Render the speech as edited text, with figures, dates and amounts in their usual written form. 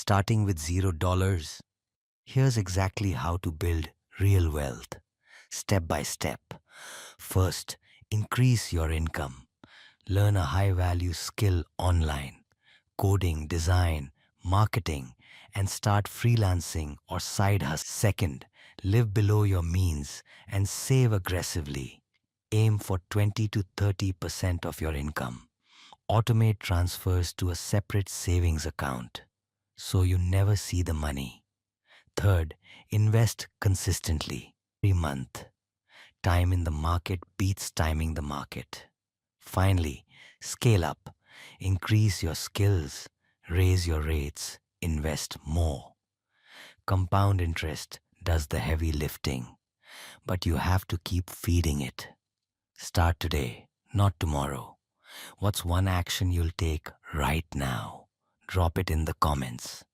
starting with $0. Here's exactly how to build real wealth, step by step. First, increase your income. Learn a high-value skill online, coding, design, marketing, and start freelancing or side hustle. Second, live below your means and save aggressively. Aim for 20 to 30% of your income. Automate transfers to a separate savings account so you never see the money. Third, invest consistently every month. Time in the market beats timing the market. Finally, scale up. Increase your skills, raise your rates, invest more. Compound interest does the heavy lifting, but you have to keep feeding it. Start today, not tomorrow. What's one action you'll take right now? Drop it in the comments.